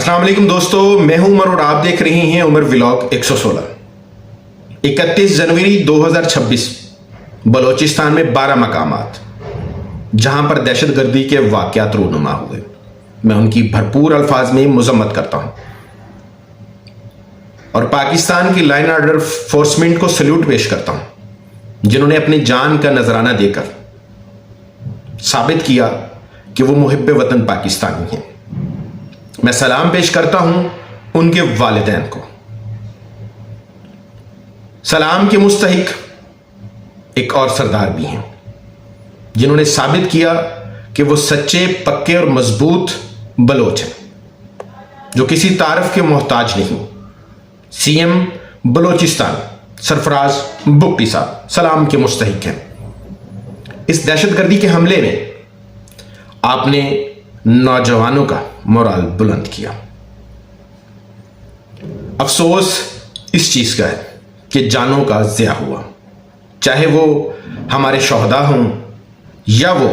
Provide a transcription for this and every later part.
अस्सलाम वालेकुम दोस्तों, मैं हूं उमर और आप देख रहे हैं उमर व्लॉग 116। 31 जनवरी 2026 बलोचिस्तान में 12 मकामात जहां पर दहशतगर्दी के वाकयात रूनुमा हुए, मैं उनकी भरपूर अल्फाज में मजम्मत करता हूं और पाकिस्तान की लाइन ऑर्डर फोर्समेंट को सल्यूट पेश करता हूं, जिन्होंने अपनी जान का नजराना देकर साबित किया कि वो मुहिब्बे वतन पाकिस्तानी हैं। मैं सलाम पेश करता हूं उनके वालिदैन को। सलाम के मुस्तहिक एक और सरदार भी हैं, जिन्होंने साबित किया कि वो सच्चे, पक्के और मजबूत बलोच हैं, जो किसी तारफ के मोहताज नहीं। सीएम बलोचिस्तान सरफराज बुगटी साहब सलाम के मुस्तहिक हैं। इस दहशतगर्दी के हमले में आपने नौजवानों का मोराल बुलंद किया। अफसोस इस चीज का है कि जानों का ज़िया हुआ, चाहे वो हमारे शोहदा हों या वो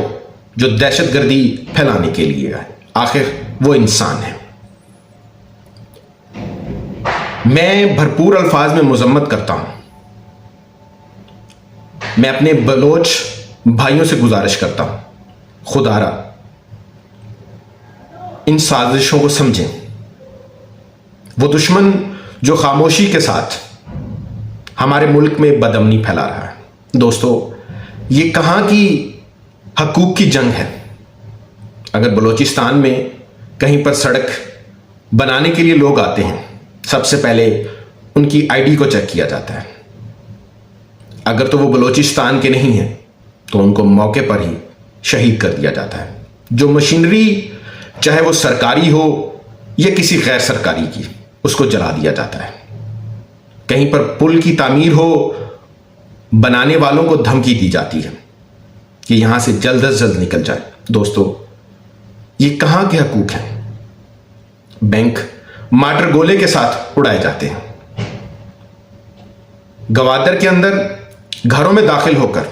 जो दहशतगर्दी फैलाने के लिए आए। आखिर वो इंसान है। मैं भरपूर अल्फाज में मजम्मत करता हूं। मैं अपने बलोच भाइयों से गुजारिश करता हूं, खुदारा इन साजिशों को समझें। वो दुश्मन जो खामोशी के साथ हमारे मुल्क में बदअमनी फैला रहा है, दोस्तों, ये कहां की हकूक की जंग है। अगर बलोचिस्तान में कहीं पर सड़क बनाने के लिए लोग आते हैं, सबसे पहले उनकी आईडी को चेक किया जाता है। अगर तो वो बलोचिस्तान के नहीं हैं तो उनको मौके पर ही शहीद कर दिया जाता है। जो मशीनरी, चाहे वो सरकारी हो या किसी गैर सरकारी की, उसको जला दिया जाता है। कहीं पर पुल की तामीर हो, बनाने वालों को धमकी दी जाती है कि यहां से जल्द से जल्द निकल जाए। दोस्तों, ये कहां के हकूक हैं। बैंक माटर गोले के साथ उड़ाए जाते हैं। गवादर के अंदर घरों में दाखिल होकर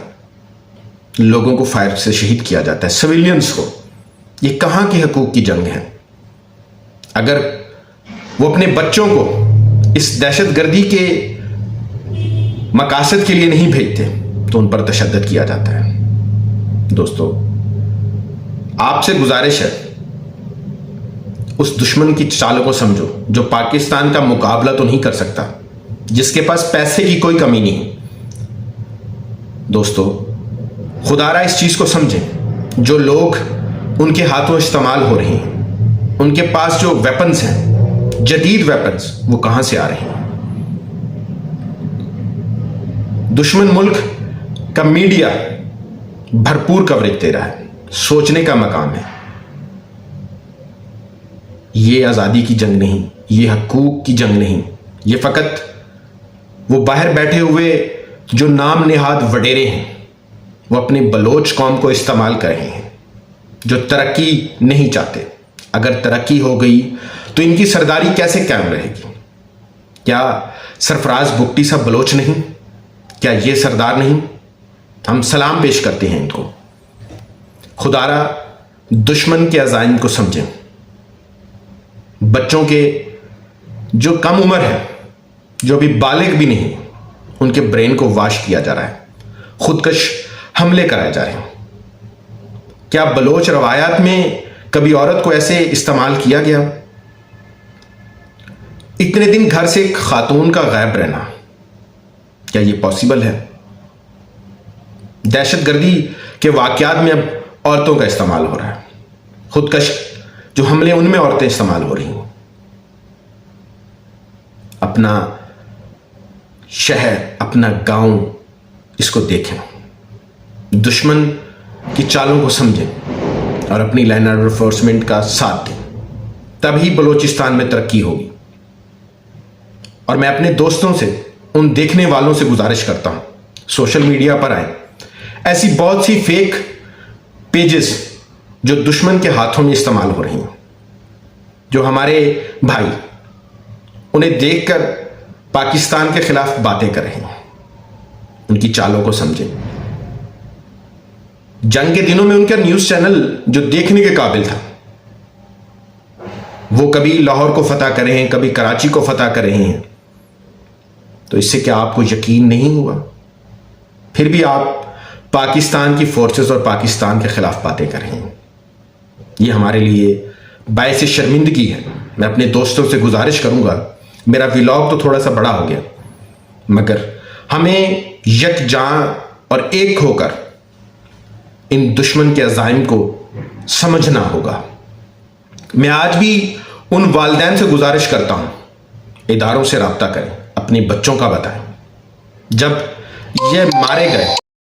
लोगों को फायर से शहीद किया जाता है, सिविलियंस को। ये कहां की हकूक की जंग है। अगर वो अपने बच्चों को इस दहशतगर्दी के मकासद के लिए नहीं भेजते तो उन पर तशद्दुद किया जाता है। दोस्तों, आपसे गुजारिश है, उस दुश्मन की चाल को समझो जो पाकिस्तान का मुकाबला तो नहीं कर सकता, जिसके पास पैसे की कोई कमी नहीं। दोस्तों, खुदारा इस चीज को समझें, जो लोग उनके हाथों इस्तेमाल हो रहे हैं, उनके पास जो वेपन्स हैं, जदीद वेपन्स, वो कहां से आ रहे हैं। दुश्मन मुल्क का मीडिया भरपूर कवरेज दे रहा है। सोचने का मकाम है। ये आजादी की जंग नहीं, ये हकूक की जंग नहीं, ये फकत वो बाहर बैठे हुए जो नाम नेहाद वडेरे हैं, वो अपने बलोच कौम को इस्तेमाल कर रहे हैं, जो तरक्की नहीं चाहते। अगर तरक्की हो गई तो इनकी सरदारी कैसे कायम रहेगी। क्या सरफराज बुगटी साहब बलोच नहीं? क्या ये सरदार नहीं? हम सलाम पेश करते हैं इनको। खुदारा दुश्मन के अज़ाइम को समझें। बच्चों के जो कम उम्र है, जो अभी बालिग भी नहीं, उनके ब्रेन को वाश किया जा रहा है, खुदकश हमले कराए जा रहे हैं। क्या बलोच रवायात में कभी औरत को ऐसे इस्तेमाल किया गया? इतने दिन घर से एक खातून का गायब रहना, क्या यह पॉसिबल है? दहशतगर्दी के वाकयात में अब औरतों का इस्तेमाल हो रहा है। खुदकश जो हमले, उनमें औरतें इस्तेमाल हो रही हैं। अपना शहर, अपना गांव, इसको देखें, दुश्मन की चालों को समझें और अपनी लाइन ऑर्डर फोर्समेंट का साथ दें, तभी बलोचिस्तान में तरक्की होगी। और मैं अपने दोस्तों से, उन देखने वालों से गुजारिश करता हूं, सोशल मीडिया पर आए। ऐसी बहुत सी फेक पेजेस जो दुश्मन के हाथों में इस्तेमाल हो रही हैं, जो हमारे भाई उन्हें देखकर पाकिस्तान के खिलाफ बातें कर रहे हैं, उनकी चालों को समझें। जंग के दिनों में उनका न्यूज चैनल जो देखने के काबिल था, وہ کبھی لاہور کو فتح کر رہے ہیں، کبھی کراچی کو فتح کر رہے ہیں، تو اس سے کیا آپ کو یقین نہیں ہوا؟ پھر بھی آپ پاکستان کی فورسز اور پاکستان کے خلاف باتیں کر رہے ہیں. یہ ہمارے لیے باعث شرمندگی ہے. میں اپنے دوستوں سے گزارش کروں گا، میرا ولاگ تو تھوڑا سا بڑا ہو گیا، مگر ہمیں یکجاں اور ایک ہو کر ان دشمن کے عزائم کو سمجھنا ہوگا. میں آج بھی ان والدین سے گزارش کرتا ہوں، اداروں سے رابطہ کریں، اپنے بچوں کا بتائیں. جب یہ مارے گئے